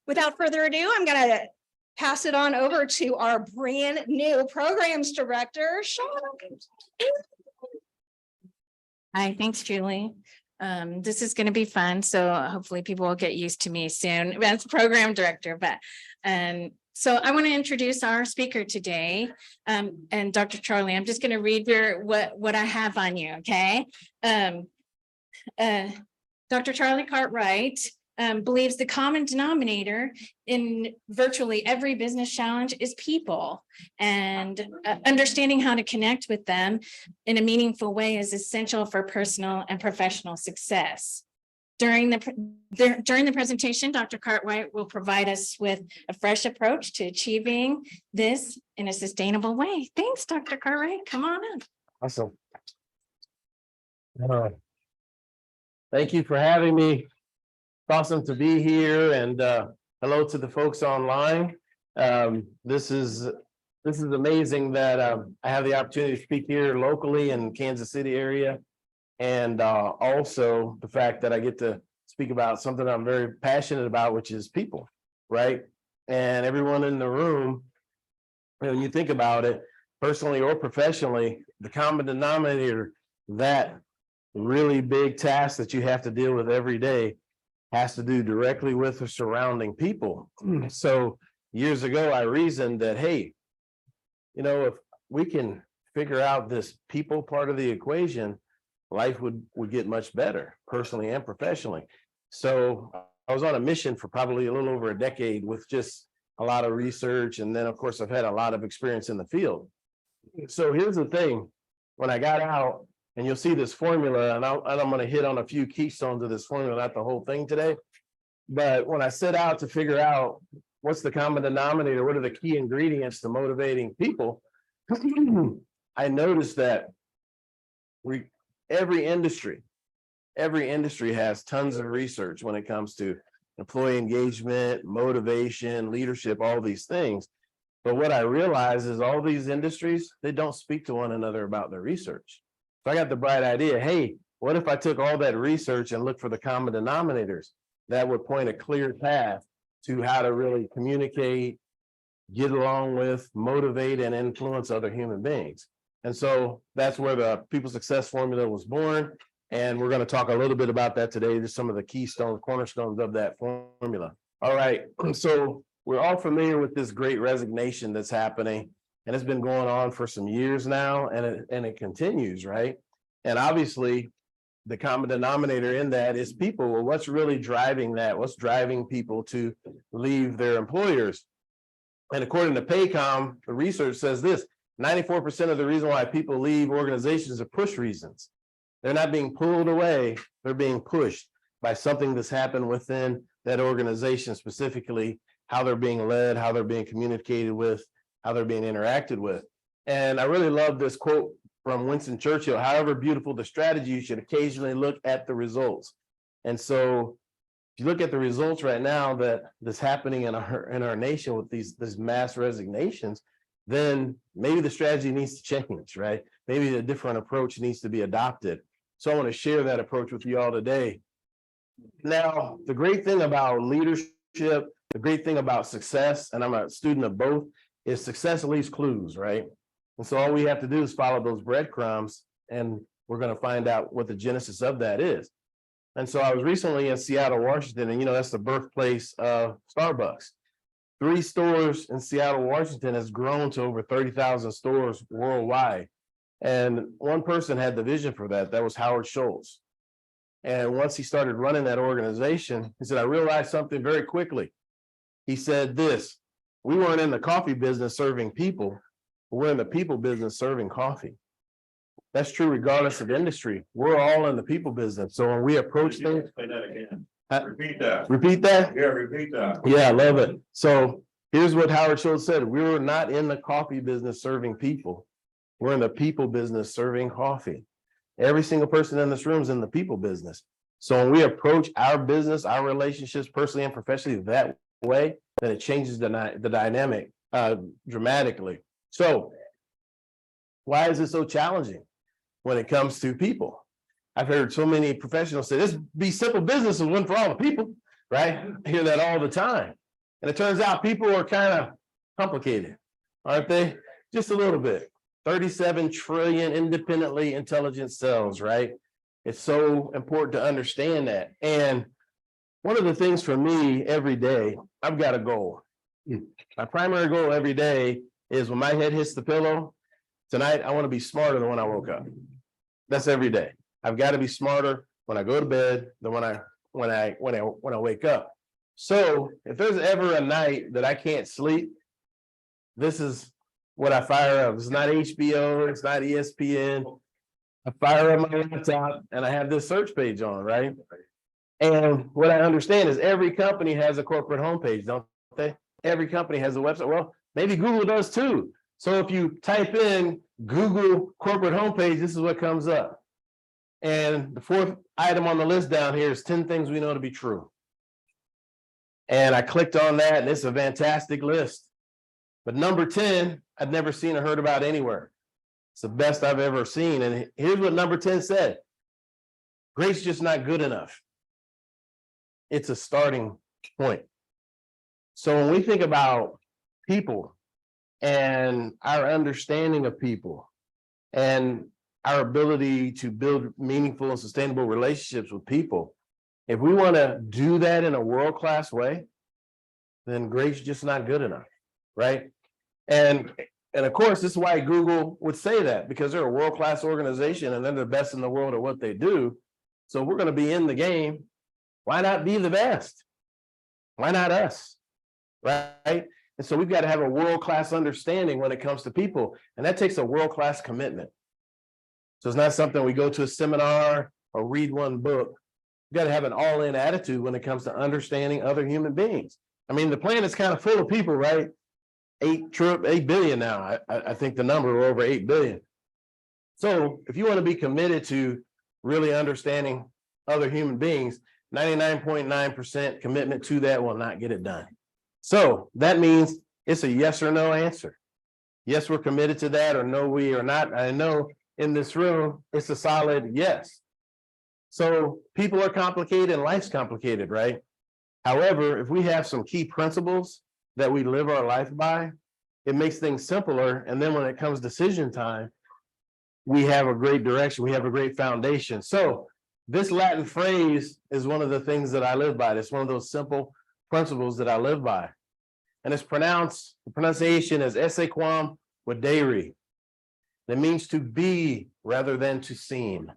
Without further ado, I'm going to pass it on over to our brand new programs director, Sean. Hi, thanks, Julie. This is going to be fun, so hopefully people will get used to me soon as program director. So I want to introduce our speaker today, and Dr. Charlie. I'm just going to read what I have on you, okay? Dr. Charlie Cartwright believes the common denominator in virtually every business challenge is people, and understanding how to connect with them in a meaningful way is essential for personal and professional success. During the presentation, Dr. Cartwright will provide us with a fresh approach to achieving this in a sustainable way. Thanks, Dr. Cartwright. Come on in. Awesome. Thank you for having me. It's awesome to be here, and hello to the folks online. This is amazing that I have the opportunity to speak here locally in Kansas City area, and also the fact that I get to speak about something I'm very passionate about, which is people, right? And everyone in the room, when you think about it, personally or professionally, the common denominator, that really big task that you have to deal with every day, has to do directly with the surrounding people. So years ago, I reasoned that, hey, if we can figure out this people part of the equation, life would get much better, personally and professionally. So I was on a mission for probably a little over a decade with just a lot of research. And then, of course, I've had a lot of experience in the field. So here's the thing. When I got out, and you'll see this formula, and I'm going to hit on a few keystones of this formula, not the whole thing today. But when I set out to figure out what's the common denominator, what are the key ingredients to motivating people, I noticed that every industry has tons of research when it comes to employee engagement, motivation, leadership, all these things. But what I realize is all these industries, they don't speak to one another about their research. So I got the bright idea, hey, what if I took all that research and looked for the common denominators that would point a clear path to how to really communicate, get along with, motivate, and influence other human beings. And so that's where the People Success Formula was born. And we're going to talk a little bit about that today, just some of the keystones, cornerstones of that formula. All right, so we're all familiar with this great resignation that's happening. And it's been going on for some years now, and it continues, right? And obviously, the common denominator in that is people. Well, what's really driving that? What's driving people to leave their employers? And according to Paycom, the research says this: 94% of the reason why people leave organizations are push reasons. They're not being pulled away, they're being pushed by something that's happened within that organization, specifically how they're being led, how they're being communicated with, how they're being interacted with. And I really love this quote from Winston Churchill: however beautiful the strategy, you should occasionally look at the results. And so if you look at the results right now that's happening in our nation with these mass resignations, then maybe the strategy needs to change, right? Maybe a different approach needs to be adopted. So I want to share that approach with you all today. Now, the great thing about leadership, the great thing about success, and I'm a student of both, is success leaves clues, right? And so all we have to do is follow those breadcrumbs, and we're going to find out what the genesis of that is. And so I was recently in Seattle, Washington, and that's the birthplace of Starbucks. 3 stores in Seattle, Washington has grown to over 30,000 stores worldwide. And one person had the vision for that. That was Howard Schultz. And once he started running that organization, he said, I realized something very quickly. He said this: we weren't in the coffee business serving people, but we're in the people business serving coffee. That's true regardless of industry. We're all in the people business. So when we approach things. Say that again. Repeat that. Repeat that? Yeah, repeat that. Yeah, I love it. So here's what Howard Schultz said: we were not in the coffee business serving people. We're in the people business serving coffee. Every single person in this room is in the people business. So when we approach our business, our relationships, personally and professionally, that way, then it changes the dynamic dramatically. So why is it so challenging when it comes to people? I've heard so many professionals say this be simple business and one for all the people, right? I hear that all the time. And it turns out people are kind of complicated, aren't they? Just a little bit. 37 trillion independently intelligent cells, right? It's so important to understand that. And one of the things for me every day, I've got a goal. My primary goal every day is when my head hits the pillow, tonight, I want to be smarter than when I woke up. That's every day. I've got to be smarter when I go to bed than when I wake up. So if there's ever a night that I can't sleep, this is what I fire up. It's not HBO, it's not ESPN. I fire up my laptop and I have this search page on, right? And what I understand is every company has a corporate homepage, don't they? Every company has a website. Well, maybe Google does too. So if you type in Google corporate homepage, this is what comes up. And the fourth item on the list down here is 10 things we know to be true. And I clicked on that and it's a fantastic list. But number 10, I'd never seen or heard about anywhere. It's the best I've ever seen. And here's what number 10 said. Great's just not good enough. It's a starting point. So when we think about people and our understanding of people and our ability to build meaningful and sustainable relationships with people, if we want to do that in a world-class way, then great's just not good enough, right? And of course, this is why Google would say that, because they're a world-class organization and they're the best in the world at what they do. So we're going to be in the game. Why not be the best? Why not us? Right? And so we've got to have a world-class understanding when it comes to people. And that takes a world-class commitment. So it's not something we go to a seminar or read one book. You've got to have an all-in attitude when it comes to understanding other human beings. I mean, the planet's kind of full of people, right? 8 billion now. I think the number we're over 8 billion. So if you want to be committed to really understanding other human beings, 99.9% commitment to that will not get it done. So that means it's a yes or no answer. Yes, we're committed to that, or no, we are not. I know in this room, it's a solid yes. So people are complicated and life's complicated, right? However, if we have some key principles that we live our life by, it makes things simpler. And then when it comes decision time, we have a great direction. We have a great foundation. So this Latin phrase is one of the things that I live by. It's one of those simple principles that I live by. And it's pronounced, the pronunciation is esse quam videre. That means to be rather than to seem.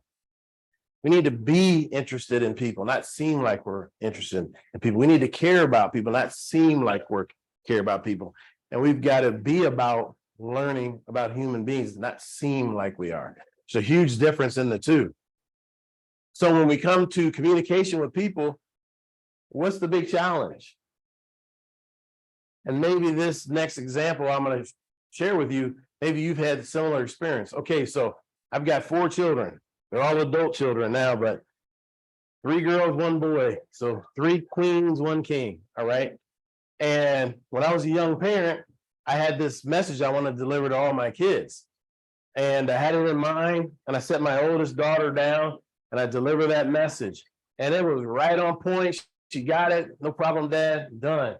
We need to be interested in people, not seem like we're interested in people. We need to care about people, not seem like we're care about people. And we've got to be about learning about human beings, not seem like we are. There's a huge difference in the two. So when we come to communication with people, what's the big challenge? And maybe this next example I'm going to share with you, maybe you've had a similar experience. Okay, so I've got 4 children. They're all adult children now, but 3 girls, 1 boy. So 3 queens, 1 king. All right. And when I was a young parent, I had this message I wanted to deliver to all my kids. And I had it in mind, and I set my oldest daughter down, and I delivered that message. And it was right on point. She got it. No problem, Dad. Done.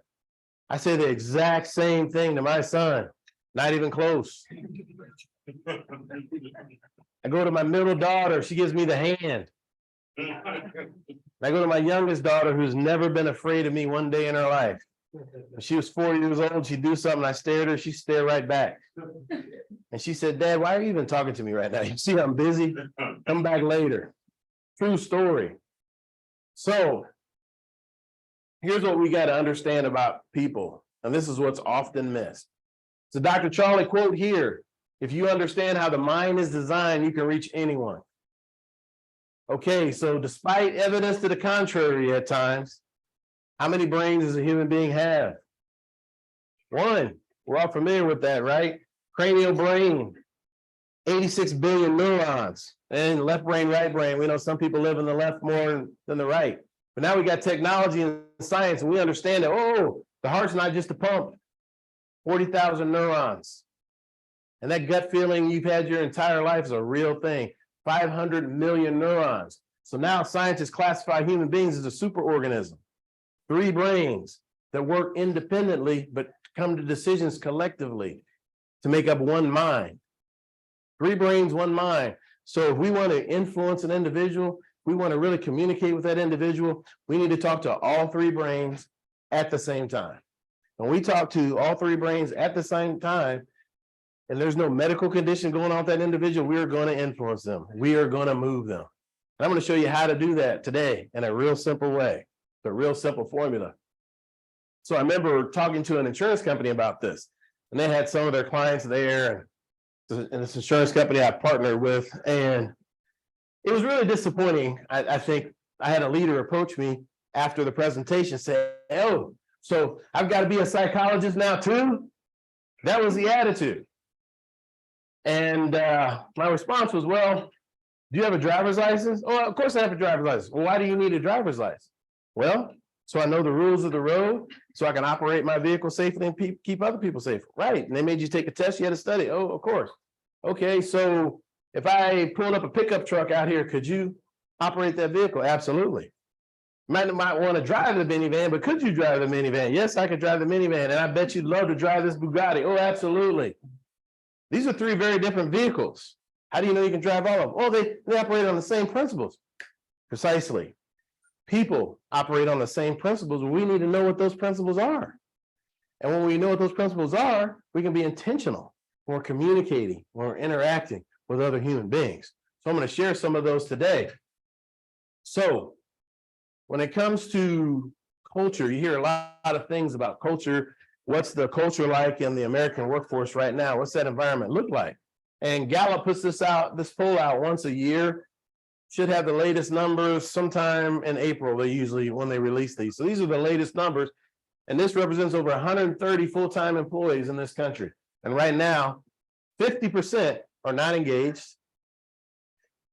I say the exact same thing to my son. Not even close. I go to my middle daughter. She gives me the hand. I go to my youngest daughter, who's never been afraid of me one day in her life. When she was 4 years old, she'd do something. I stared at her. She stared right back. And she said, Dad, why are you even talking to me right now? You see I'm busy? Come back later. True story. So here's what we got to understand about people. And this is what's often missed. So Dr. Charlie quote here, if you understand how the mind is designed, you can reach anyone. Okay, so despite evidence to the contrary at times, how many brains does a human being have? 1. We're all familiar with that, right? Cranial brain, 86 billion neurons. And left brain, right brain. We know some people live in the left more than the right. But now we got technology and science, and we understand that, oh, the heart's not just a pump. 40,000 neurons. And that gut feeling you've had your entire life is a real thing. 500 million neurons. So now scientists classify human beings as a superorganism. Three brains that work independently, but come to decisions collectively to make up one mind. Three brains, one mind. So if we want to influence an individual, we want to really communicate with that individual, we need to talk to all three brains at the same time. When we talk to all three brains at the same time, and there's no medical condition going on with that individual, we are going to influence them. We are going to move them. And I'm going to show you how to do that today in a real simple way, a real simple formula. So I remember talking to an insurance company about this, and they had some of their clients there, and this insurance company I partnered with, and it was really disappointing. I think I had a leader approach me after the presentation, say, "Oh, so I've got to be a psychologist now too?" That was the attitude. And my response was, "Well, do you have a driver's license?" "Oh, of course I have a driver's license." "Well, why do you need a driver's license?" "Well, so I know the rules of the road, so I can operate my vehicle safely and keep other people safe." "Right, and they made you take a test, you had to study." "Oh, of course." "Okay, so if I pulled up a pickup truck out here, could you operate that vehicle?" "Absolutely." Might want to drive the minivan, but could you drive the minivan?" "Yes, I could drive the minivan, and I bet you'd love to drive this Bugatti." "Oh, absolutely." These are three very different vehicles. How do you know you can drive all of them? "Oh, they operate on the same principles." Precisely. People operate on the same principles. We need to know what those principles are. And when we know what those principles are, we can be intentional when we're communicating, when we're interacting with other human beings. So I'm going to share some of those today. So when it comes to culture, you hear a lot of things about culture. What's the culture like in the American workforce right now? What's that environment look like? And Gallup puts this poll out once a year. Should have the latest numbers sometime in April. They usually when they release these. So these are the latest numbers. And this represents over 130 full-time employees in this country. And right now, 50% are not engaged,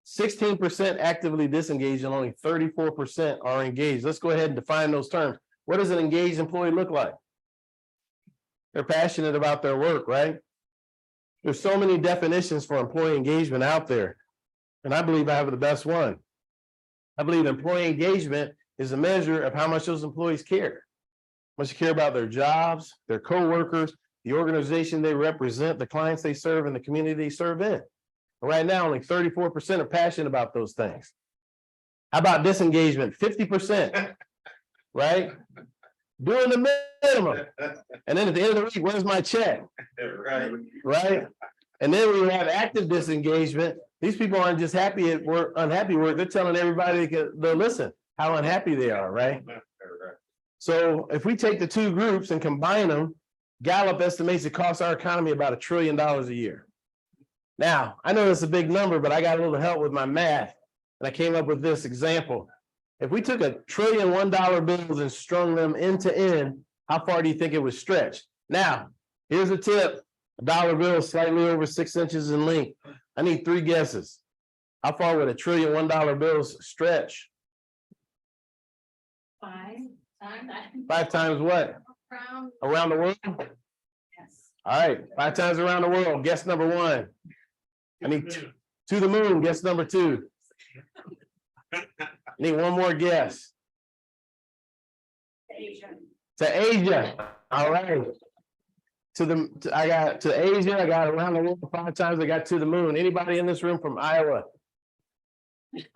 16% actively disengaged, and only 34% are engaged. Let's go ahead and define those terms. What does an engaged employee look like? They're passionate about their work, right? There's so many definitions for employee engagement out there, and I believe I have the best one. I believe employee engagement is a measure of how much those employees care. How much they care about their jobs, their coworkers, the organization they represent, the clients they serve, and the community they serve in. Right now, only 34% are passionate about those things. How about disengagement? 50%, right? Doing the minimum. And then at the end of the week, where's my check? Right? And then we have active disengagement. These people aren't just happy at work, unhappy work. They're telling everybody they'll listen how unhappy they are, right? So if we take the two groups and combine them, Gallup estimates it costs our economy about $1 trillion a year. Now, I know that's a big number, but I got a little help with my math, and I came up with this example. If we took $1 trillion $1 bills and strung them end to end, how far do you think it would stretch? Now, here's a tip. A dollar bill is slightly over 6 inches in length. I need 3 guesses. How far would $1 trillion $1 bills stretch? 5 times. 5 times what? Around the world? Yes. All right, 5 times around the world. Guess number 1. I need to the moon. Guess number 2. I need one more guess. Asia. To Asia. All right. I got to Asia. I got around the world 5 times. I got to the moon. Anybody in this room from Iowa?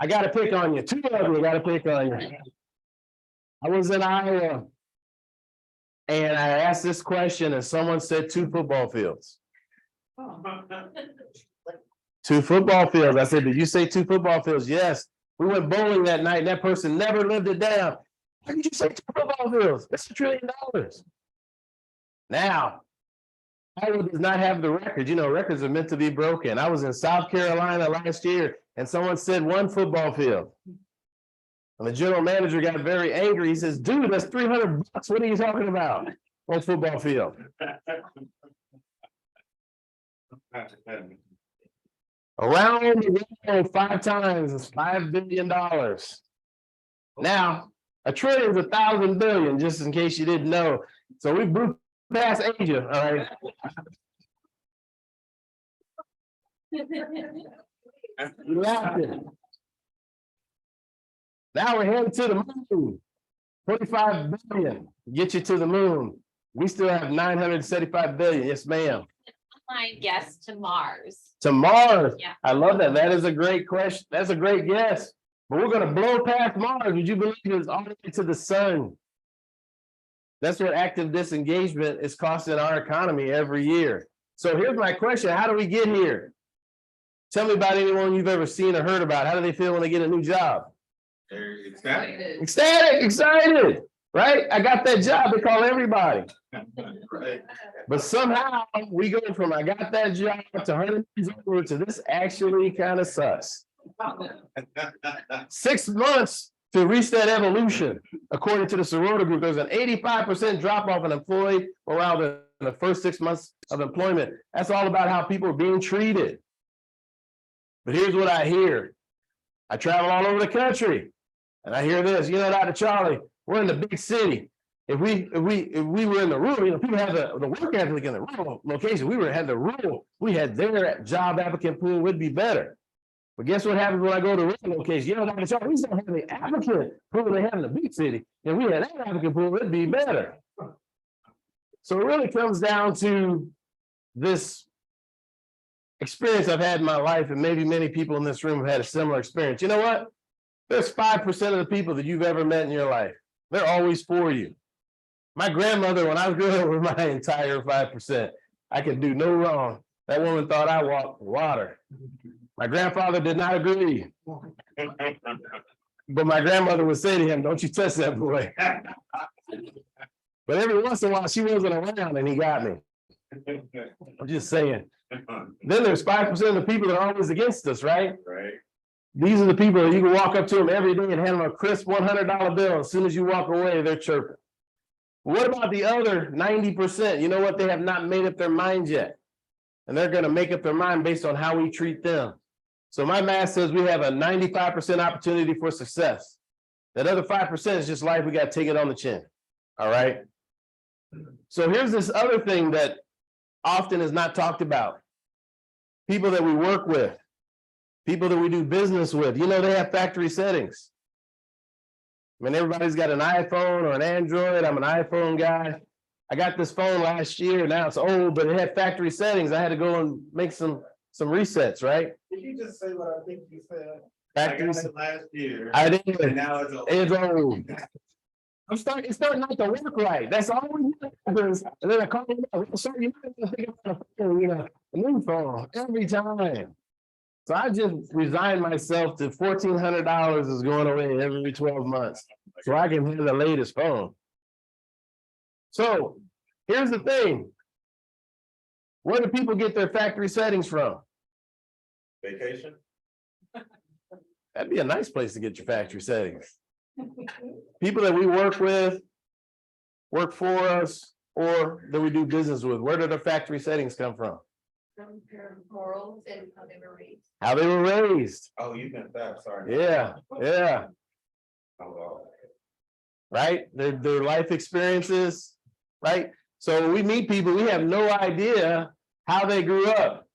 I got to pick on you. 2 of you. I got to pick on you. I was in Iowa, and I asked this question, and someone said 2 football fields. 2 football fields. I said, "Did you say 2 football fields?" "Yes." We went bowling that night, and that person never lived it down. "How did you say 2 football fields? That's $1 trillion. Now, Iowa does not have the record. You know, records are meant to be broken. I was in South Carolina last year, and someone said 1 football field. And the general manager got very angry. He says, "Dude, that's $300. What are you talking about? 1 football field." Around the world 5 times is $5 billion. Now, $1 trillion is 1,000 billion, just in case you didn't know. So we moved past Asia, all right? You're laughing. Now we're heading to the moon. 25 billion, get you to the moon. We still have 975 billion. Yes, ma'am. My guess to Mars. To Mars. Yeah. I love that. That is a great question. That's a great guess. But we're gonna blow past Mars. Would you believe it's all the way to the sun? That's what active disengagement is costing our economy every year. So here's my question. How do we get here? Tell me about anyone you've ever seen or heard about. How do they feel when they get a new job? They're ecstatic. Ecstatic, excited, right? I got that job. They call everybody. Right. But somehow we go from I got that job to 100 years old to this actually kind of sucks. 6 months to reach that evolution. According to the sorority group, there's an 85% drop off in employee morale in the first 6 months of employment. That's all about how people are being treated. But here's what I hear. I travel all over the country and I hear this, Dr. Charlie, we're in the big city. If we were in the rural, people have the work ethic in the rural location. Had the rural, we had their job applicant pool would be better. But guess what happens when I go to rural location? Dr. Charlie, we still have the applicant pool they have in the big city. And we had that applicant pool, it'd be better. So it really comes down to this experience I've had in my life, and maybe many people in this room have had a similar experience. You know what? There's 5% of the people that you've ever met in your life. They're always for you. My grandmother, when I was growing up, was my entire 5%. I could do no wrong. That woman thought I walked water. My grandfather did not agree. But my grandmother would say to him, don't you touch that boy. But every once in a while, she wasn't around and he got me. I'm just saying. Then there's 5% of the people that are always against us, right? Right. These are the people that you can walk up to them every day and hand them a crisp $100 bill. As soon as you walk away, they're chirping. What about the other 90%? You know what? They have not made up their minds yet. And they're going to make up their mind based on how we treat them. So my math says we have a 95% opportunity for success. That other 5% is just life. We got to take it on the chin. All right. So here's this other thing that often is not talked about. People that we work with, people that we do business with, they have factory settings. I mean, everybody's got an iPhone or an Android. I'm an iPhone guy. I got this phone last year. Now it's old, but it had factory settings. I had to go and make some resets, right? Did you just say what I think you said? Factory. I got it last year. I did. And now it's old. It's old. It's starting not to work right. That's all we do. And then I call them up. So you think about a phone, a new phone every time. So I just resigned myself to $1,400 is going away every 12 months. So I can have the latest phone. So here's the thing. Where do people get their factory settings from? Vacation? That'd be a nice place to get your factory settings. People that we work with, work for us, or that we do business with, where do the factory settings come from? From their morals and how they were raised. How they were raised. Oh, you meant that, sorry. Yeah. Oh, Right? Their life experiences, right? So when we meet people, we have no idea how they grew up.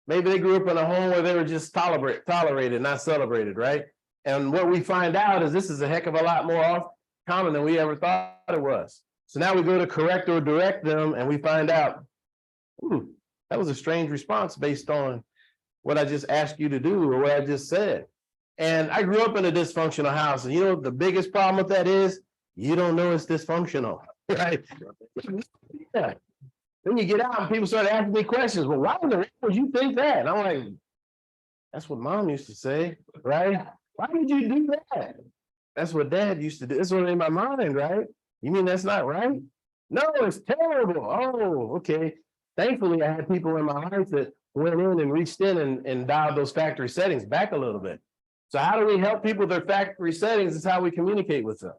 Maybe they grew up in a home where they were just tolerated, not celebrated, right? And what we find out is this is a heck of a lot more common than we ever thought it was. So now we go to correct or direct them and we find out, that was a strange response based on what I just asked you to do or what I just said. And I grew up in a dysfunctional house. And the biggest problem with that is you don't know it's dysfunctional, right? Yeah. Then you get out and people start asking me questions. Well, why in the world would you think that? And I'm like, that's what mom used to say, right? Why would you do that? That's what dad used to do. That's what in my mind, right? You mean that's not right? No, it's terrible. Oh, okay. Thankfully, I had people in my life that went in and reached in and dialed those factory settings back a little bit. So how do we help people with their factory settings? Is how we communicate with them.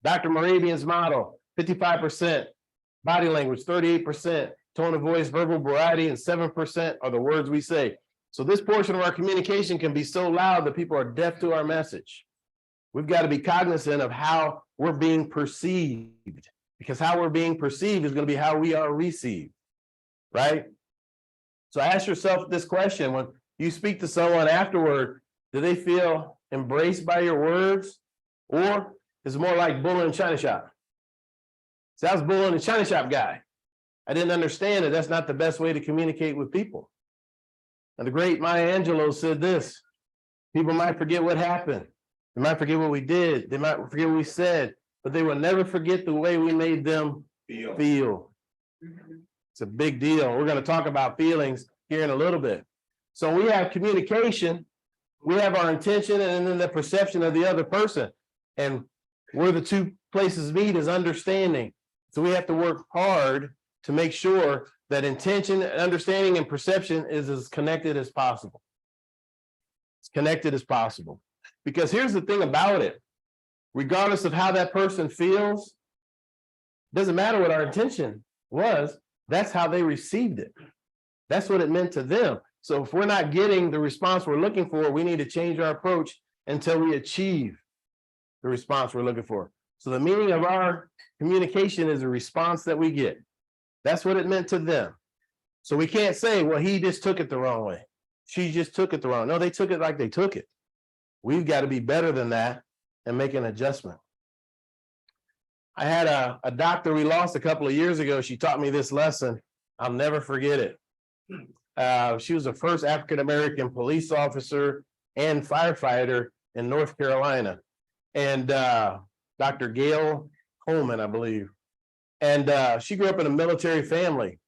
Dr. Moravian's model, 55% body language, 38% tone of voice, verbal variety, and 7% are the words we say. So this portion of our communication can be so loud that people are deaf to our message. We've got to be cognizant of how we're being perceived, because how we're being perceived is going to be how we are received, right? So ask yourself this question. When you speak to someone afterward, do they feel embraced by your words? Or is more like bull in China shop. So I was bull in the China shop guy. I didn't understand that that's not the best way to communicate with people. And the great Maya Angelou said this: people might forget what happened. They might forget what we did. They might forget what we said, but they will never forget the way we made them feel. It's a big deal. We're going to talk about feelings here in a little bit. So we have communication, we have our intention, and then the perception of the other person. And where the two places meet is understanding. So we have to work hard to make sure that intention, understanding, and perception is as connected as possible. It's connected as possible. Because here's the thing about it. Regardless of how that person feels, doesn't matter what our intention was, that's how they received it. That's what it meant to them. So if we're not getting the response we're looking for, we need to change our approach until we achieve the response we're looking for. So the meaning of our communication is a response that we get. That's what it meant to them. So we can't say, well, he just took it the wrong way. She just took it the wrong. No, they took it like they took it. We've got to be better than that and make an adjustment. I had a doctor we lost a couple of years ago. She taught me this lesson. I'll never forget it. She was the first African-American police officer and firefighter in North Carolina. And Dr. Gail Coleman, I believe. And she grew up in a military family.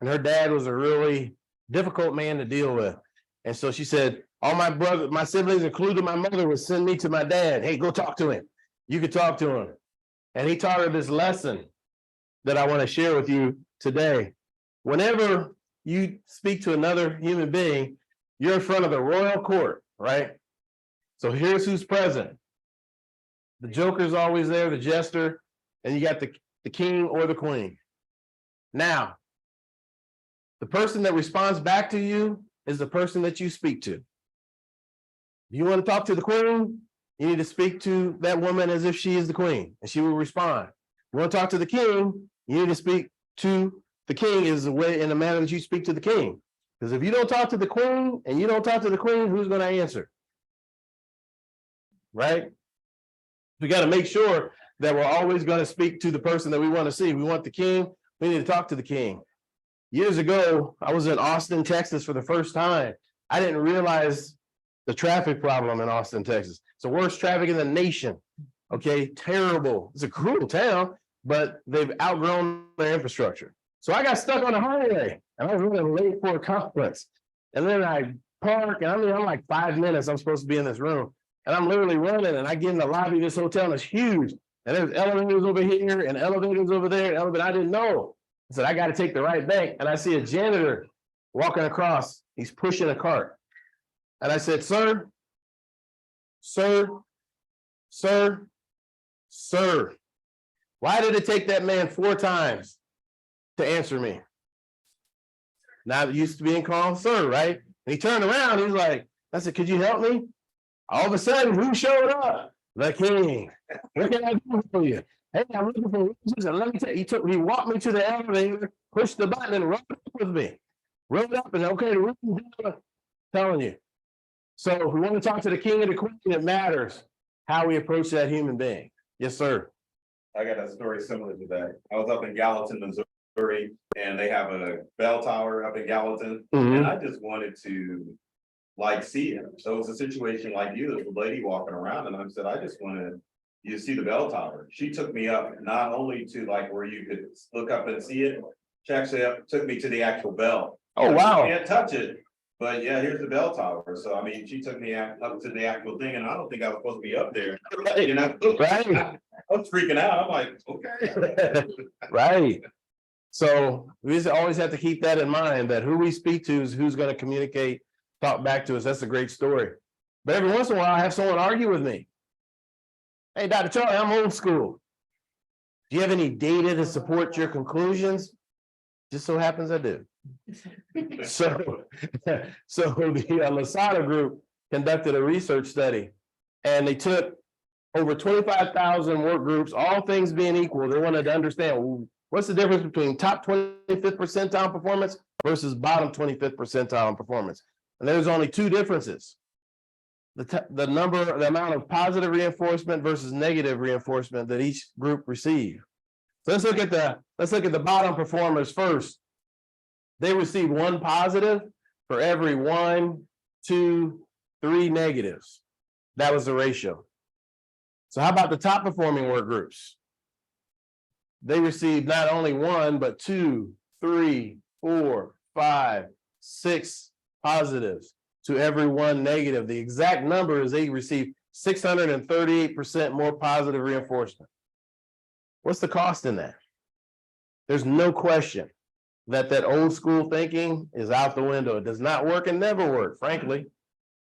And her dad was a really difficult man to deal with. And so she said, all my brothers, my siblings, including my mother, would send me to my dad. Hey, go talk to him. You could talk to him. And he taught her this lesson that I want to share with you today. Whenever you speak to another human being, you're in front of the royal court, right? So here's who's present. The joker's always there, the jester, and you got the king or the queen. Now, the person that responds back to you is the person that you speak to. You want to talk to the queen? You need to speak to that woman as if she is the queen, and she will respond. You want to talk to the king? You need to speak to the king is the way, in the manner that you speak to the king. Because if you don't talk to the queen and you don't talk to the queen, who's going to answer? Right? We got to make sure that we're always going to speak to the person that we want to see. We want the king. We need to talk to the king. Years ago, I was in Austin, Texas for the first time. I didn't realize the traffic problem in Austin, Texas. It's the worst traffic in the nation. Okay, terrible. It's a cruel town, but they've outgrown their infrastructure. So I got stuck on the highway and I was running late for a conference. And then I park, and I'm like 5 minutes, I'm supposed to be in this room. And I'm literally running, and I get in the lobby of this hotel, and it's huge. And there's elevators over here and elevators over there. And I didn't know. I said, I got to take the right bank. And I see a janitor walking across. He's pushing a cart. And I said, sir, why did it take that man 4 times to answer me? Now it used to being called sir, right? And he turned around, he's like, I said, could you help me? All of a sudden, who showed up? The king. What can I do for you? Hey, I'm looking for reasons. And let me tell you, he walked me to the elevator, pushed the button, and rode up with me. Rode up and okay, the room is telling you. So if we want to talk to the king and the queen, it matters how we approach that human being. Yes, sir. I got a story similar to that. I was up in Gallatin, Missouri, and they have a bell tower up in Gallatin. And I just wanted to see him. So it was a situation like you, there's a lady walking around, and I said, I just wanted you to see the bell tower. She took me up not only to where you could look up and see it, she actually took me to the actual bell. Oh, wow. You can't touch it. But yeah, here's the bell tower. So I mean, she took me up to the actual thing, and I don't think I was supposed to be up there. Right. You know, Right. I was freaking out. I'm like, okay. Right. So we just always have to keep that in mind, that who we speak to is who's going to communicate, talk back to us. That's a great story. But every once in a while, I have someone argue with me. Hey, Dr. Charlie, I'm old school. Do you have any data to support your conclusions? Just so happens I do. So the Lasada group conducted a research study, and they took over 25,000 work groups, all things being equal. They wanted to understand what's the difference between top 25th percentile performance versus bottom 25th percentile performance. And there's only 2 differences. the amount of positive reinforcement versus negative reinforcement that each group received. So let's look at the bottom performers first. They received 1 positive for every 1, 2, 3 negatives. That was the ratio. So how about the top performing work groups? They received not only 1, but 2, 3, 4, 5, 6 positives to every 1 negative. The exact number is they received 638% more positive reinforcement. What's the cost in that? There's no question that old school thinking is out the window. It does not work and never worked, frankly.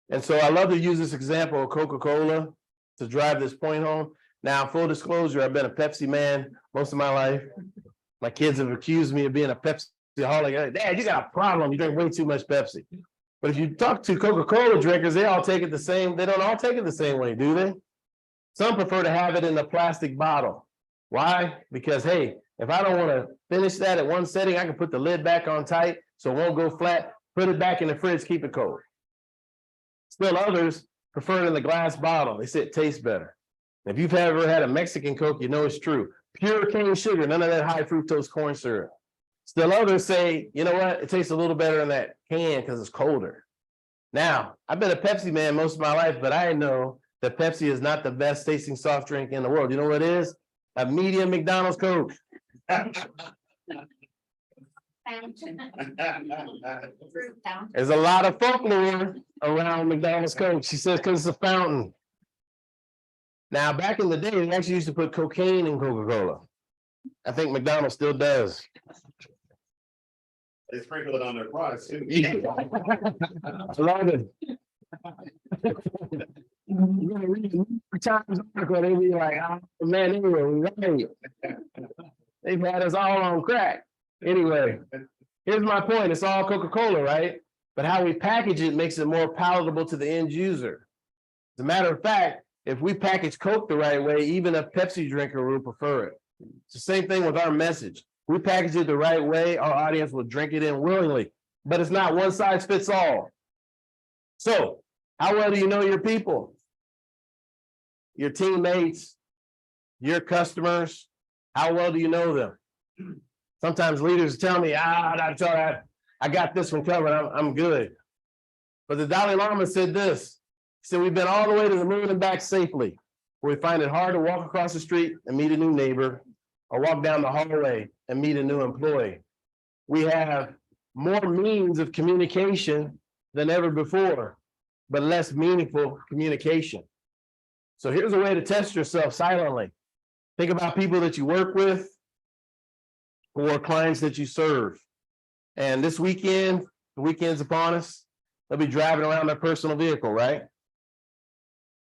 And so I love to use this example of Coca-Cola to drive this point home. Now, full disclosure, I've been a Pepsi man most of my life. My kids have accused me of being a Pepsi-holic. Dad, you got a problem. You drink way too much Pepsi. But if you talk to Coca-Cola drinkers, they all take it the same. They don't all take it the same way, do they? Some prefer to have it in a plastic bottle. Why? Because, hey, if I don't want to finish that at one setting, I can put the lid back on tight so it won't go flat, put it back in the fridge, keep it cold. Still others prefer it in the glass bottle. They say it tastes better. If you've ever had a Mexican Coke, you know it's true. Pure cane sugar, none of that high fructose corn syrup. Still others say, you know what, it tastes a little better in that can because it's colder. Now, I've been a Pepsi man most of my life, but I know that Pepsi is not the best tasting soft drink in the world. You know what it is? A medium McDonald's Coke. There's a lot of folklore around McDonald's Coke. She says because it's a fountain. Now, back in the day, they actually used to put cocaine in Coca-Cola. I think McDonald's still does. They sprinkle it on their fries too. I love it. You're gonna read the Times article, they be like, oh man, they were right. They've had us all on crack. Anyway, here's my point. It's all Coca-Cola, right? But how we package it makes it more palatable to the end user. As a matter of fact, if we package Coke the right way, even a Pepsi drinker will prefer it. It's the same thing with our message. We package it the right way, our audience will drink it in willingly, but it's not one size fits all. So, how well do you know your people? Your teammates, your customers, how well do you know them? Sometimes leaders tell me, I got this one covered, I'm good. But the Dalai Lama said this. He said, we've been all the way to the moon and back safely, where we find it hard to walk across the street and meet a new neighbor, or walk down the hallway and meet a new employee. We have more means of communication than ever before, but less meaningful communication. So here's a way to test yourself silently. Think about people that you work with or clients that you serve. And this weekend, the weekend's upon us, they'll be driving around their personal vehicle, right?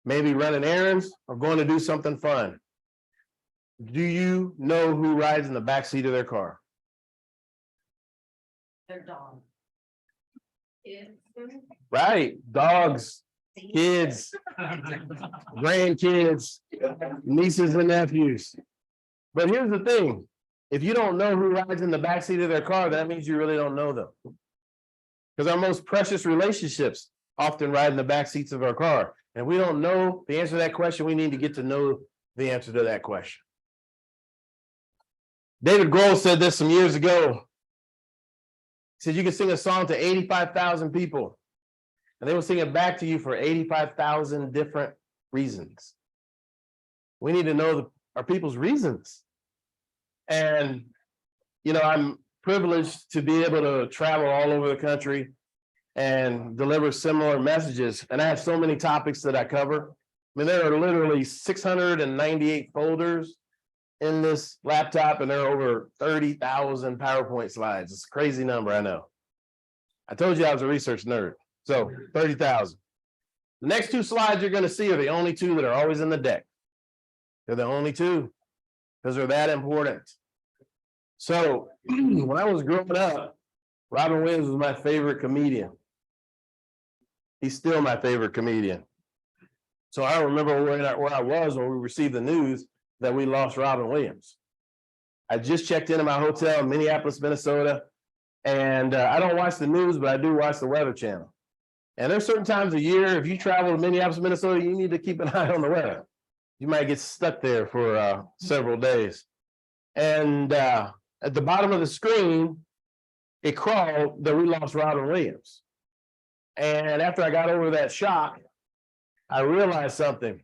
Maybe running errands or going to do something fun. Do you know who rides in the back seat of their car? Their dog. Right, dogs, kids, grandkids, nieces and nephews. But here's the thing, if you don't know who rides in the back seat of their car, that means you really don't know them. Because our most precious relationships often ride in the back seats of our car. And if we don't know the answer to that question, we need to get to know the answer to that question. David Grohl said this some years ago. He said you can sing a song to 85,000 people, and they will sing it back to you for 85,000 different reasons. We need to know our people's reasons. And, you know, I'm privileged to be able to travel all over the country and deliver similar messages. And I have so many topics that I cover. I mean, there are literally 698 folders in this laptop, and there are over 30,000 PowerPoint slides. It's a crazy number, I know. I told you I was a research nerd. So 30,000. The next two slides you're going to see are the only two that are always in the deck. They're the only two because they're that important. So when I was growing up, Robin Williams was my favorite comedian. He's still my favorite comedian. So I remember where I was when we received the news that we lost Robin Williams. I just checked into my hotel in Minneapolis, Minnesota, and I don't watch the news, but I do watch the Weather Channel. And there's certain times of year, if you travel to Minneapolis, Minnesota, you need to keep an eye on the weather. You might get stuck there for several days. And at the bottom of the screen, it crawled that we lost Robin Williams. And after I got over that shock, I realized something.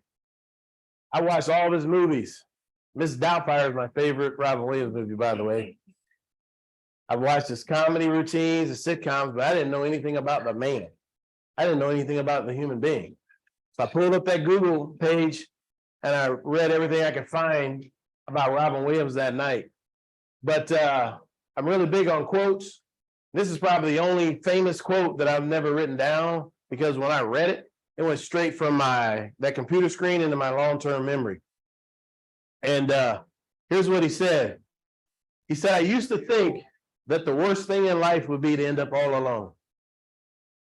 I watched all of his movies. Miss Doubtfire is my favorite Robin Williams movie, by the way. I watched his comedy routines, his sitcoms, but I didn't know anything about the man. I didn't know anything about the human being. So I pulled up that Google page and I read everything I could find about Robin Williams that night. But I'm really big on quotes. This is probably the only famous quote that I've never written down, because when I read it, it went straight from that computer screen into my long-term memory. And here's what he said. He said, I used to think that the worst thing in life would be to end up all alone,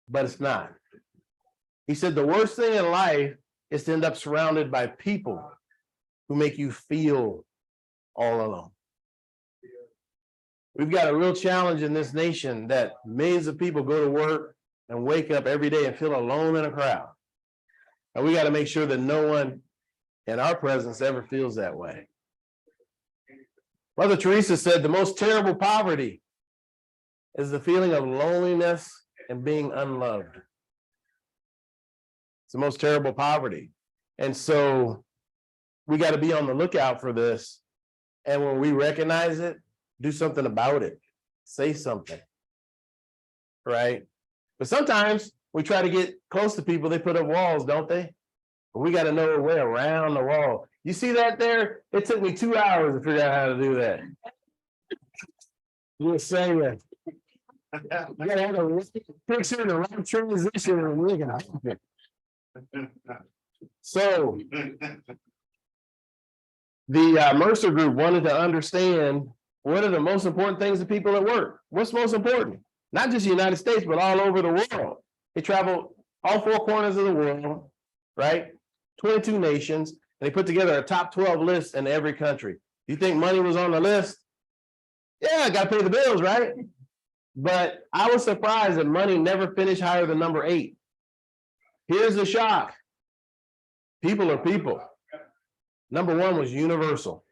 but it's not. He said, the worst thing in life is to end up surrounded by people who make you feel all alone. We've got a real challenge in this nation that millions of people go to work and wake up every day and feel alone in a crowd. And we got to make sure that no one in our presence ever feels that way. Mother Teresa said the most terrible poverty is the feeling of loneliness and being unloved. It's the most terrible poverty. And so we got to be on the lookout for this. And when we recognize it, do something about it. Say something. Right? But sometimes we try to get close to people, they put up walls, don't they? But we got to know a way around the wall. You see that there? It took me 2 hours to figure out how to do that. You were saying that. You gotta have a picture and the right transition and we're gonna. So the Mercer group wanted to understand what are the most important things to people at work. What's most important? Not just the United States, but all over the world. They traveled all four corners of the world, right? 22 nations, and they put together a top 12 list in every country. You think money was on the list? Yeah, got to pay the bills, right? But I was surprised that money never finished higher than number 8. Here's the shock. People are people. Number 1 was universal.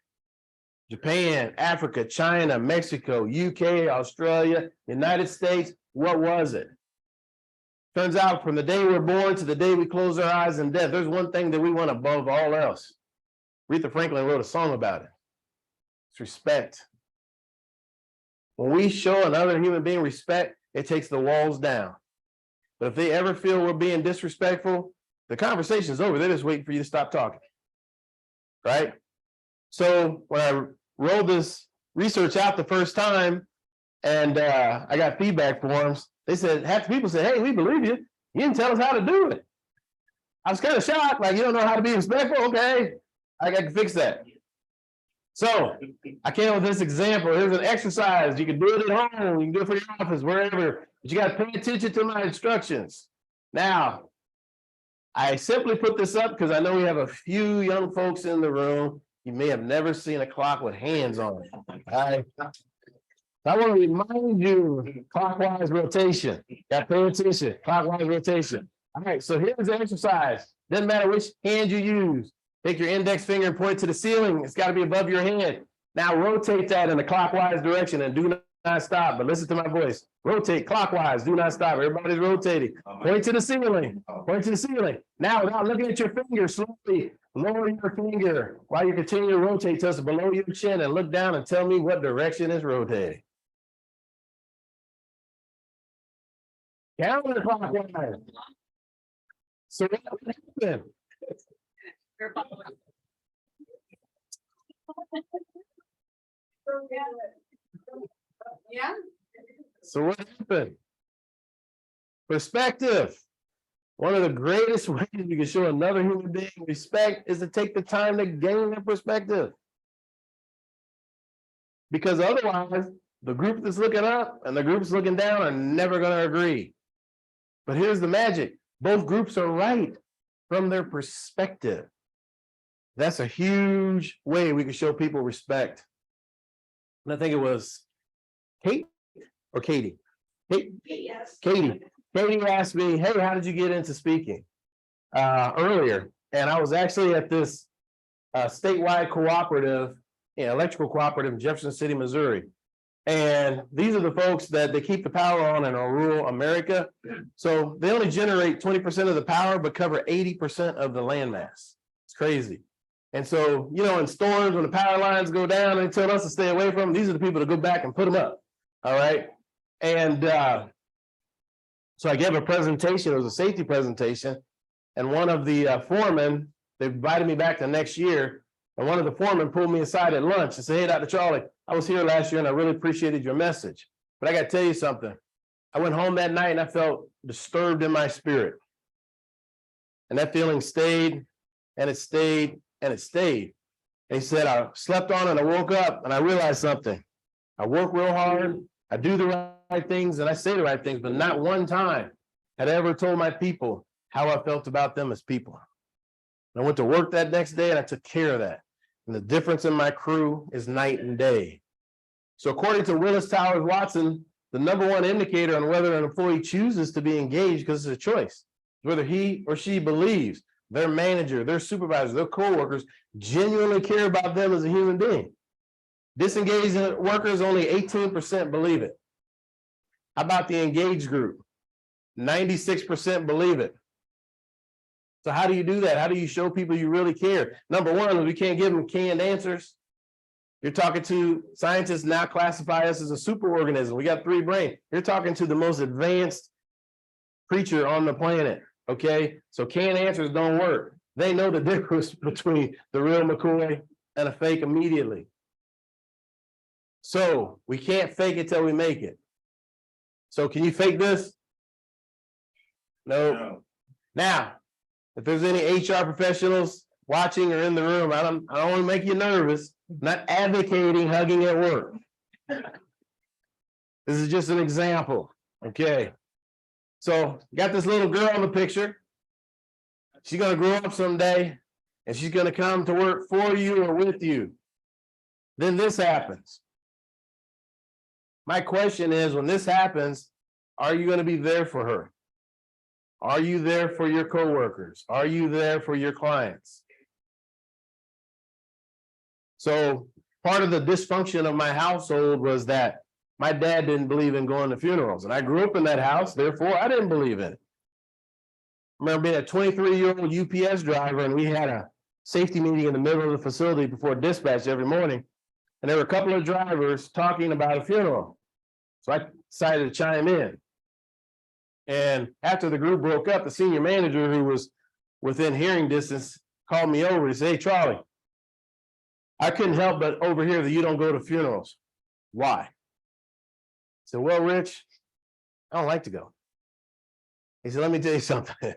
Japan, Africa, China, Mexico, UK, Australia, United States. What was it? Turns out from the day we're born to the day we close our eyes in death, there's one thing that we want above all else. Aretha Franklin wrote a song about it. It's respect. When we show another human being respect, it takes the walls down. But if they ever feel we're being disrespectful, the conversation's over. They're just waiting for you to stop talking. Right? So when I rolled this research out the first time and I got feedback forms, they said, half the people said, hey, we believe you. You didn't tell us how to do it. I was kind of shocked, like, you don't know how to be respectful? Okay, I can fix that. So I came up with this example. Here's an exercise. You can do it at home. You can do it for your office, wherever. But you got to pay attention to my instructions. Now, I simply put this up because I know we have a few young folks in the room. You may have never seen a clock with hands on it. All right. I want to remind you, clockwise rotation. Got to pay attention. Clockwise rotation. All right, so here's the exercise. Doesn't matter which hand you use. Take your index finger and point to the ceiling. It's got to be above your head. Now rotate that in a clockwise direction and do not stop. But listen to my voice. Rotate clockwise. Do not stop. Everybody's rotating. Point to the ceiling. Point to the ceiling. Now, without looking at your finger, slowly lower your finger while you continue to rotate to us below your chin and look down and tell me what direction is rotating. Counterclockwise. So what happened? Yeah. So what happened? Perspective. One of the greatest ways you can show another human being respect is to take the time to gain their perspective. Because otherwise, the group that's looking up and the group that's looking down are never going to agree. But here's the magic. Both groups are right from their perspective. That's a huge way we can show people respect. And I think it was Kate or Katie. Kate, Yes. Katie. Katie asked me, hey, how did you get into speaking? Earlier, and I was actually at this statewide cooperative, electrical cooperative in Jefferson City, Missouri. And these are the folks that they keep the power on in rural America. So they only generate 20% of the power, but cover 80% of the landmass. It's crazy. And so, in storms, when the power lines go down, they tell us to stay away from them. These are the people that go back and put them up. All right. And so I gave a presentation. It was a safety presentation. And one of the foremen, they invited me back the next year. And one of the foremen pulled me aside at lunch and said, hey, Dr. Charlie, I was here last year and I really appreciated your message. But I got to tell you something. I went home that night and I felt disturbed in my spirit. And that feeling stayed and it stayed and it stayed. And he said, I slept on and I woke up and I realized something. I work real hard. I do the right things and I say the right things, but not one time had I ever told my people how I felt about them as people. And I went to work that next day and I took care of that. And the difference in my crew is night and day. So according to Willis Towers Watson, the number one indicator on whether an employee chooses to be engaged, because it's a choice, whether he or she believes their manager, their supervisor, their coworkers genuinely care about them as a human being. Disengaged workers, only 18% believe it. How about the engaged group? 96% believe it. So how do you do that? How do you show people you really care? Number one, we can't give them canned answers. You're talking to scientists now classify us as a superorganism. We got 3 brains. You're talking to the most advanced creature on the planet. Okay, so canned answers don't work. They know the difference between the real McCoy and a fake immediately. So we can't fake it till we make it. So can you fake this? No. Now, if there's any HR professionals watching or in the room, I don't want to make you nervous. I'm not advocating hugging at work. This is just an example. Okay. So got this little girl in the picture. She's going to grow up someday and she's going to come to work for you or with you. Then this happens. My question is, when this happens, are you going to be there for her? Are you there for your coworkers? Are you there for your clients? So part of the dysfunction of my household was that my dad didn't believe in going to funerals, and I grew up in that house, therefore I didn't believe in it. I remember being a 23-year-old UPS driver, and we had a safety meeting in the middle of the facility before dispatch every morning, and there were a couple of drivers talking about a funeral. So I decided to chime in. And after the group broke up, the senior manager, who was within hearing distance, called me over and said, hey, Charlie, I couldn't help but overhear that you don't go to funerals. Why? I said, well, Rich, I don't like to go. He said, let me tell you something.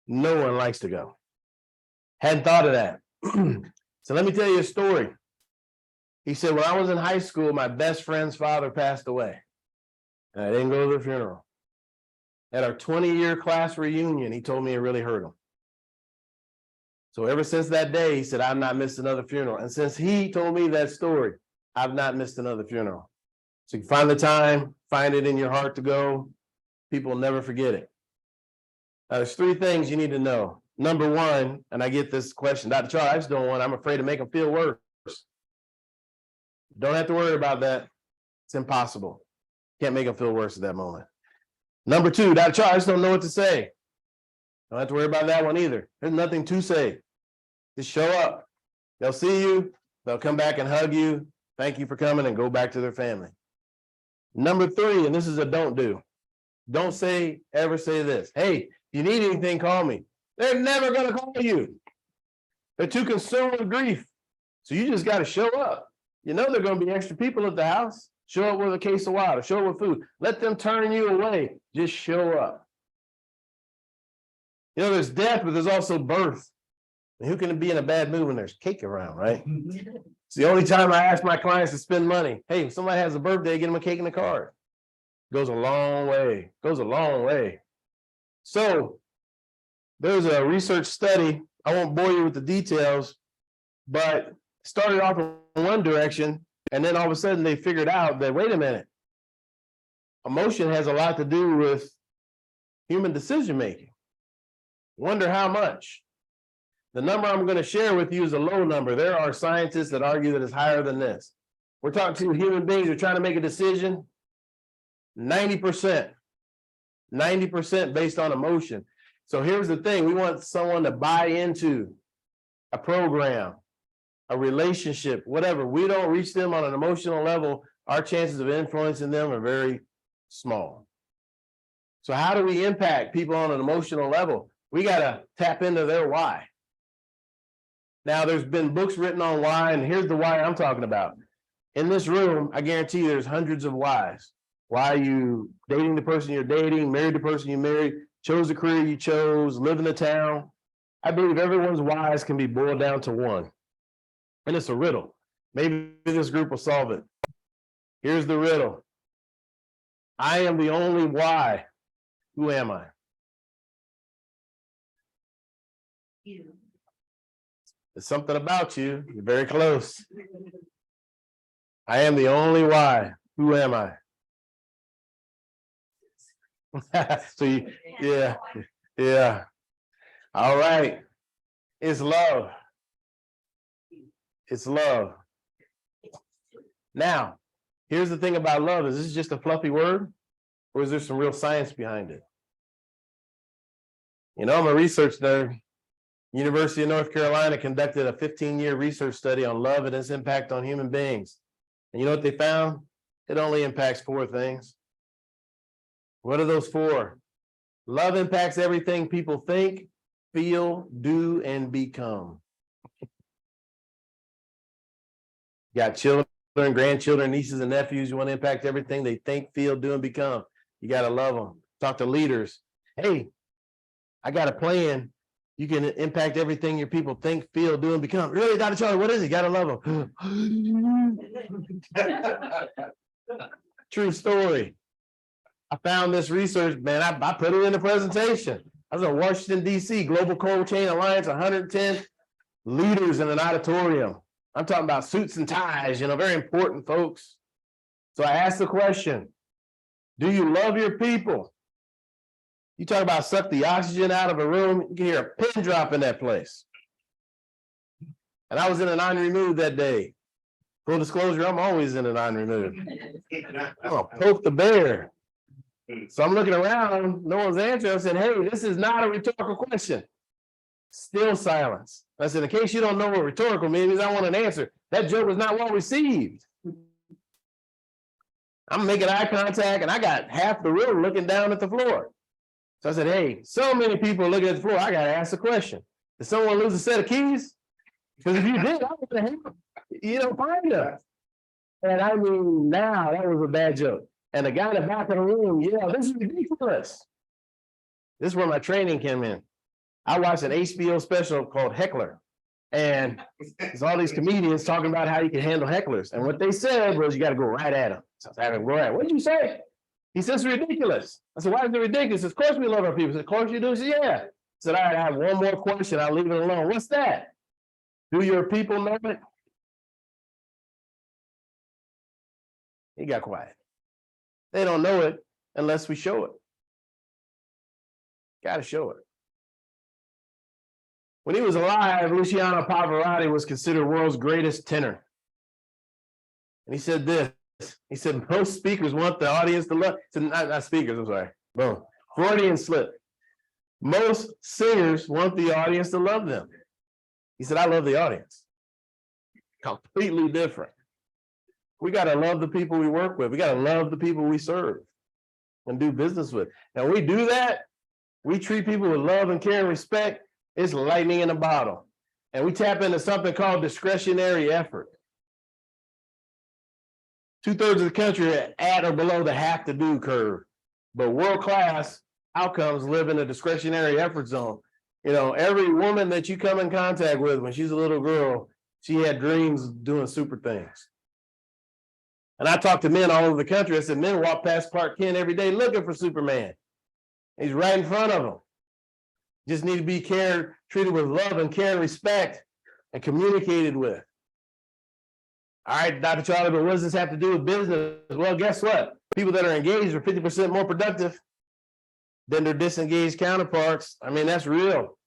No one likes to go. Hadn't thought of that. So let me tell you a story. He said, when I was in high school, my best friend's father passed away. And I didn't go to the funeral. At our 20-year class reunion, he told me it really hurt him. So ever since that day, he said, I've not missed another funeral. And since he told me that story, I've not missed another funeral. So you can find the time, find it in your heart to go. People will never forget it. Now, there's 3 things you need to know. Number one, and I get this question, Dr. Charlie, I just don't want, I'm afraid to make them feel worse. Don't have to worry about that. It's impossible. Can't make them feel worse at that moment. Number 2, Dr. Charlie, I just don't know what to say. Don't have to worry about that one either. There's nothing to say. Just show up. They'll see you. They'll come back and hug you. Thank you for coming and go back to their family. Number 3, and this is a don't do. Don't ever say this. Hey, if you need anything, call me. They're never going to call you. They're too consumed with grief. So you just got to show up. You know there are going to be extra people at the house. Show up with a case of water. Show up with food. Let them turn you away. Just show up. You know, there's death, but there's also birth. And who can be in a bad mood when there's cake around, right? It's the only time I ask my clients to spend money. Hey, if somebody has a birthday, get them a cake and a card. Goes a long way. Goes a long way. So there's a research study. I won't bore you with the details, but started off in one direction, and then all of a sudden they figured out that, wait a minute, emotion has a lot to do with human decision-making. Wonder how much? The number I'm going to share with you is a low number. There are scientists that argue that it's higher than this. We're talking to human beings who are trying to make a decision. 90%. 90% based on emotion. So here's the thing. We want someone to buy into a program, a relationship, whatever. We don't reach them on an emotional level, our chances of influencing them are very small. So how do we impact people on an emotional level? We got to tap into their why. Now, there's been books written on why, and here's the why I'm talking about. In this room, I guarantee you there's hundreds of whys. Why are you dating the person you're dating, married the person you married, chose the career you chose, live in the town? I believe everyone's whys can be boiled down to one. And it's a riddle. Maybe this group will solve it. Here's the riddle. I am the only why. Who am I? There's something about you. You're very close. I am the only why. Who am I? So you, yeah. All right. It's love. It's love. Now, here's the thing about love. Is this just a fluffy word? Or is there some real science behind it? You know, I'm a research nerd. University of North Carolina conducted a 15-year research study on love and its impact on human beings. And you know what they found? It only impacts 4 things. What are those 4? Love impacts everything people think, feel, do, and become. Got children, grandchildren, nieces, and nephews. You want to impact everything they think, feel, do, and become. You got to love them. Talk to leaders. Hey, I got a plan. You can impact everything your people think, feel, do, and become. Really, Dr. Charlie, what is it? You got to love them. True story. I found this research, man. I put it in the presentation. I was in Washington, D.C., Global Cold Chain Alliance, 110 leaders in an auditorium. I'm talking about suits and ties, you know, very important folks. So I asked the question, do you love your people? You talk about suck the oxygen out of a room, you can hear a pin drop in that place. And I was in an angry mood that day. Full disclosure, I'm always in an angry mood. I'm gonna poke the bear. So I'm looking around, no one's answering. I said, hey, this is not a rhetorical question. Still silence. I said, in case you don't know what rhetorical means, I want an answer. That joke was not well received. I'm making eye contact and I got half the room looking down at the floor. So I said, hey, so many people are looking at the floor, I got to ask the question. Did someone lose a set of keys? Because if you did, I would have helped, you know, find them. And I mean, now that was a bad joke. And the guy in the back of the room, yeah, this is ridiculous. This is where my training came in. I watched an HBO special called Heckler. And there's all these comedians talking about how you can handle hecklers. And what they said was you got to go right at them. So I said, go right. What did you say? He says it's ridiculous. I said, why is it ridiculous? He says, of course we love our people. I said, of course you do. He said, yeah. I said, all right, I have one more question. I'll leave it alone. What's that? Do your people know it? He got quiet. They don't know it unless we show it. Got to show it. When he was alive, Luciano Pavarotti was considered world's greatest tenor. And he said this. He said, most speakers want the audience to love. Not speakers, I'm sorry. Boom. Freudian slip. Most singers want the audience to love them. He said, I love the audience. Completely different. We got to love the people we work with. We got to love the people we serve and do business with. Now, when we do that, we treat people with love and care and respect. It's lightning in a bottle. And we tap into something called discretionary effort. 2/3 of the country are at or below the have to do curve. But world-class outcomes live in a discretionary effort zone. You know, every woman that you come in contact with when she's a little girl, she had dreams of doing super things. And I talk to men all over the country. I said, men walk past Clark Kent every day looking for Superman. He's right in front of them. Just need to be treated with love and care and respect and communicated with. All right, Dr. Charlie, but what does this have to do with business? Well, guess what? People that are engaged are 50% more productive. than their disengaged counterparts. I mean, that's real.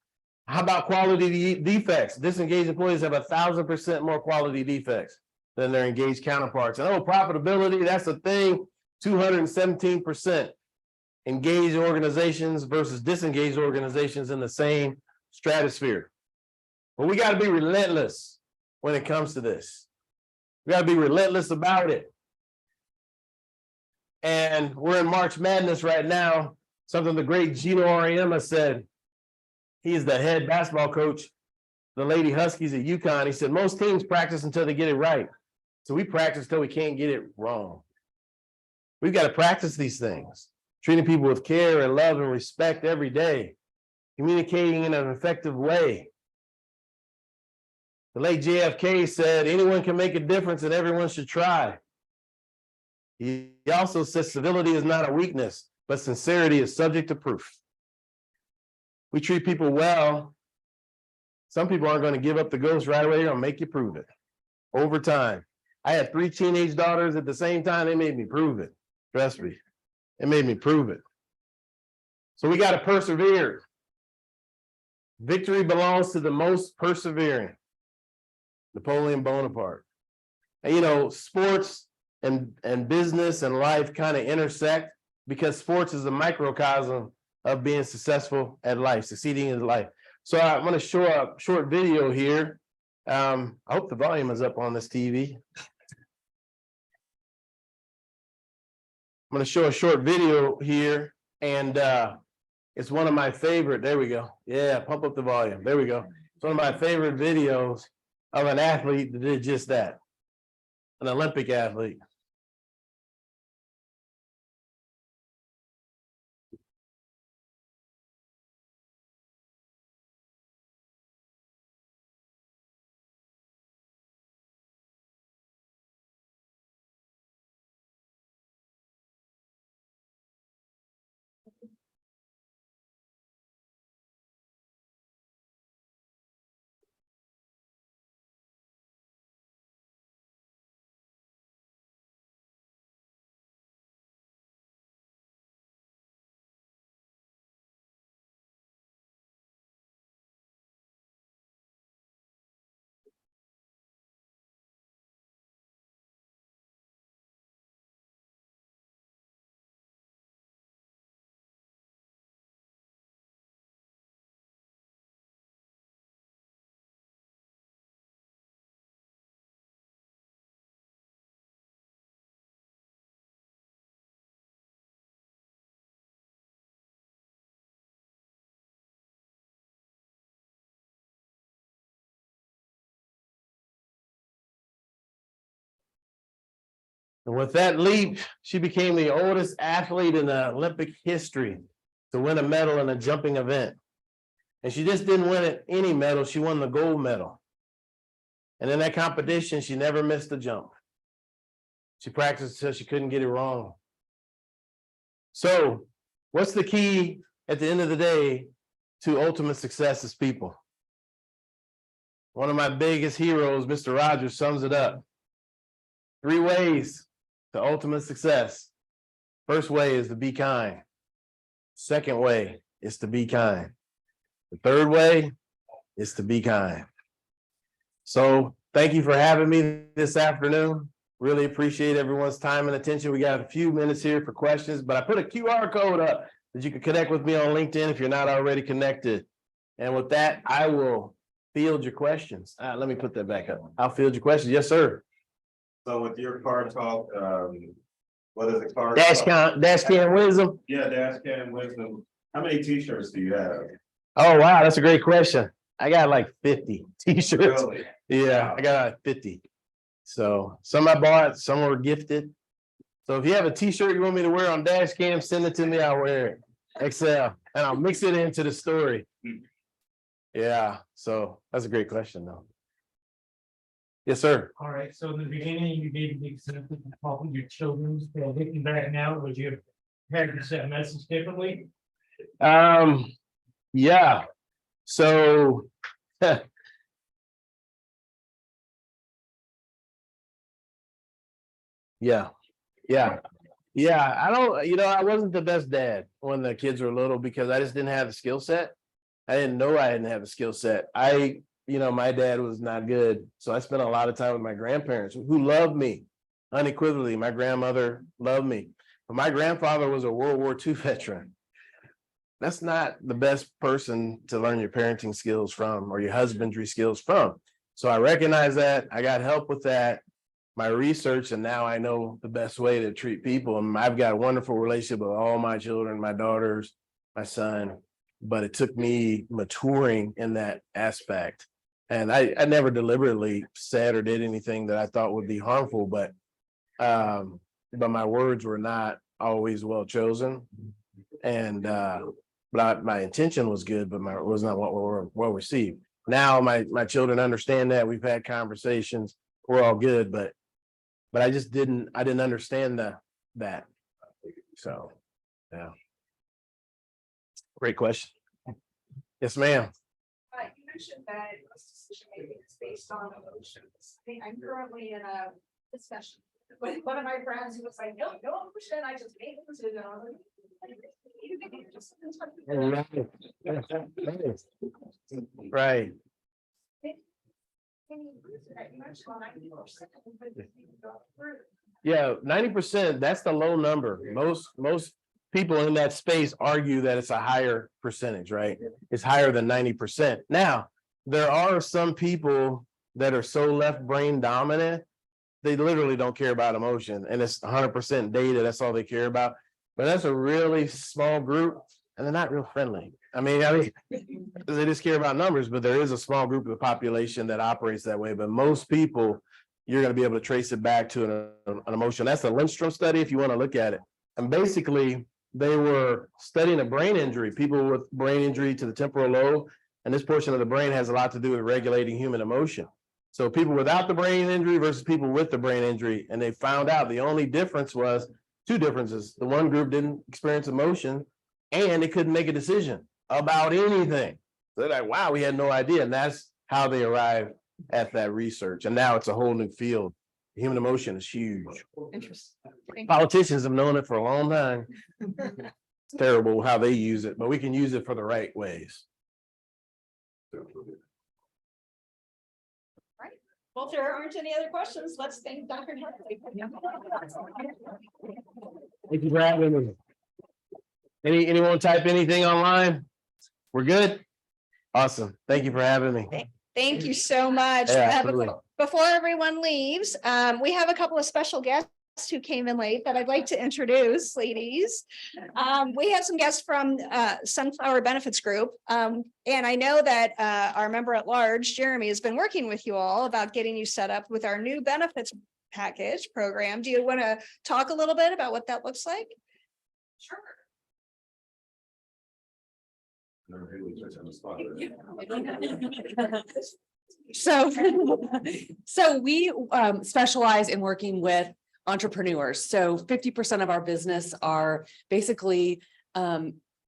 How about quality defects? Disengaged employees have 1,000% more quality defects than their engaged counterparts. And profitability, that's a thing, 217%. Engaged organizations versus disengaged organizations in the same stratosphere. But we got to be relentless when it comes to this. We got to be relentless about it. And we're in March Madness right now. Something the great Gino Auriemma said. He is the head basketball coach, the Lady Huskies at UConn. He said, most teams practice until they get it right. So we practice until we can't get it wrong. We've got to practice these things, treating people with care and love and respect every day, communicating in an effective way. The late JFK said, anyone can make a difference and everyone should try. He also says civility is not a weakness, but sincerity is subject to proof. We treat people well. Some people aren't going to give up the ghost right away. They're going to make you prove it over time. I had 3 teenage daughters at the same time. They made me prove it. Trust me. It made me prove it. So we got to persevere. Victory belongs to the most persevering. Napoleon Bonaparte. And you know, sports and business and life kind of intersect because sports is a microcosm of being successful at life, succeeding in life. So I'm going to show a short video here. I hope the volume is up on this TV. I'm going to show a short video here, and it's one of my favorite. There we go. Yeah, pump up the volume. There we go. It's one of my favorite videos of an athlete that did just that, an Olympic athlete. And with that leap, she became the oldest athlete in the Olympic history to win a medal in a jumping event. And she just didn't win any medal, she won the gold medal. And in that competition, she never missed a jump. She practiced until she couldn't get it wrong. So, what's the key at the end of the day to ultimate success as people? One of my biggest heroes, Mr. Rogers, sums it up. 3 ways to ultimate success. First way is to be kind. Second way is to be kind. The third way is to be kind. So thank you for having me this afternoon. Really appreciate everyone's time and attention. We got a few minutes here for questions, but I put a QR code up that you can connect with me on LinkedIn if you're not already connected. And with that, I will field your questions. Let me put that back up. I'll field your questions. Yes, sir. So with your card talk, what is the card? Dash can wisdom. Yeah, dash can wisdom. How many t-shirts do you have? Oh, wow. That's a great question. I got like 50 t-shirts. Really? Yeah, I got like 50. So some I bought, some were gifted. So if you have a t-shirt you want me to wear on dash cam, send it to me. I'll wear it. Excel. And I'll mix it into the story. Yeah. So that's a great question though. Yes, sir. All right, so in the beginning, you gave the example of helping your children, so looking back now, would you have had to set a message differently? Yeah. So yeah. Yeah, I don't, I wasn't the best dad when the kids were little because I just didn't have the skill set. I didn't know I didn't have the skill set. My dad was not good. So I spent a lot of time with my grandparents who loved me unequivocally. My grandmother loved me, but my grandfather was a World War II veteran. That's not the best person to learn your parenting skills from or your husbandry skills from. So I recognize that. I got help with that, my research, and now I know the best way to treat people. And I've got a wonderful relationship with all my children, my daughters, my son, but it took me maturing in that aspect. And I never deliberately said or did anything that I thought would be harmful, but my words were not always well chosen. And but my intention was good, but it was not what were well received. Now my children understand that. We've had conversations. We're all good, but I didn't understand that. So, yeah. Great question. Yes, ma'am. You mentioned that decision making is based on emotions. I'm currently in a discussion with one of my friends who was like, no emotion, I just made a decision. Right. Yeah, 90%, that's the low number. Most people in that space argue that it's a higher percentage, right? It's higher than 90%. Now, there are some people that are so left brain dominant, they literally don't care about emotion, and it's 100% data, that's all they care about. But that's a really small group, and they're not real friendly. I mean, they just care about numbers, but there is a small group of the population that operates that way. But most people, you're going to be able to trace it back to an emotion. That's a Lindstrom study, if you want to look at it. And basically, they were studying a brain injury, people with brain injury to the temporal lobe. And this portion of the brain has a lot to do with regulating human emotion. So people without the brain injury versus people with the brain injury. And they found out the only difference was two differences. The one group didn't experience emotion and they couldn't make a decision about anything. So they're like, wow, we had no idea. And that's how they arrived at that research. And now it's a whole new field. Human emotion is huge. Interesting. Politicians have known it for a long time. It's terrible how they use it, but we can use it for the right ways. Well, if there aren't any other questions, let's thank Dr. Hartley. Thank you for having me. Anyone type anything online? We're good? Awesome. Thank you for having me. Thank you so much. Yeah, absolutely. Before everyone leaves, we have a couple of special guests who came in late that I'd like to introduce, ladies. We have some guests from Sunflower Benefits Group. And I know that our member at large, Jeremy, has been working with you all about getting you set up with our new benefits package program. Do you want to talk a little bit about what that looks like? Sure. So we specialize in working with entrepreneurs. So 50% of our business are basically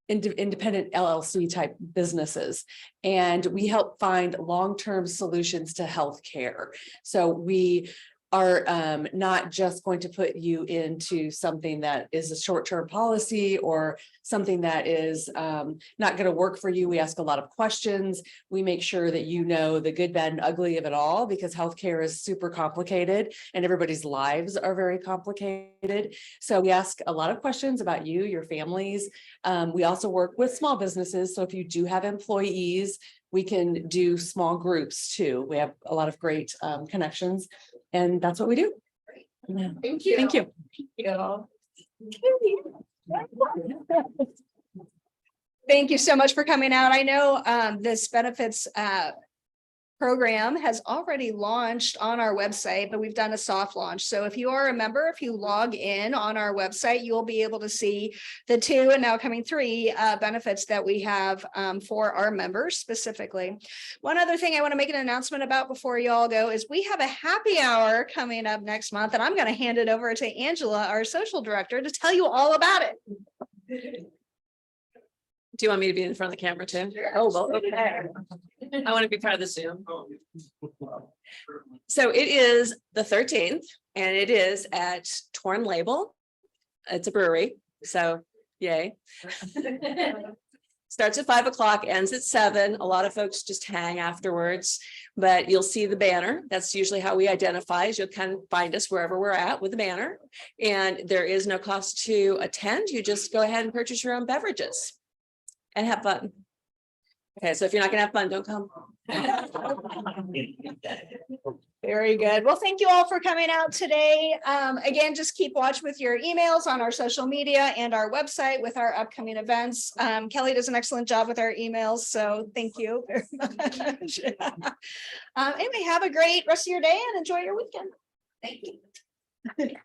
independent LLC type businesses. And we help find long-term solutions to healthcare. So we are not just going to put you into something that is a short-term policy or something that is not going to work for you. We ask a lot of questions. We make sure that you know the good, bad, and ugly of it all, because healthcare is super complicated and everybody's lives are very complicated. So we ask a lot of questions about you, your families. We also work with small businesses. So if you do have employees, we can do small groups too. We have a lot of great connections. And that's what we do. Thank you. Thank you. Thank you so much for coming out. I know this benefits program has already launched on our website, but we've done a soft launch. So if you are a member, if you log in on our website, you'll be able to see the 2 and now coming 3 benefits that we have for our members specifically. One other thing I want to make an announcement about before you all go is we have a happy hour coming up next month, and I'm going to hand it over to Angela, our social director, to tell you all about it. Do you want me to be in front of the camera too? Oh, well, okay. I want to be part of the Zoom. So it is the 13th and it is at Torn Label. It's a brewery, so yay. Starts at 5 o'clock, ends at 7. A lot of folks just hang afterwards, but you'll see the banner. That's usually how we identify, is you'll kind of find us wherever we're at with the banner. And there is no cost to attend. You just go ahead and purchase your own beverages and have fun. Okay, so if you're not gonna have fun, don't come. Very good. Well, thank you all for coming out today. Again, just keep watch with your emails on our social media and our website with our upcoming events. Kelly does an excellent job with our emails, so thank you very much. Anyway, have a great rest of your day and enjoy your weekend. Thank you.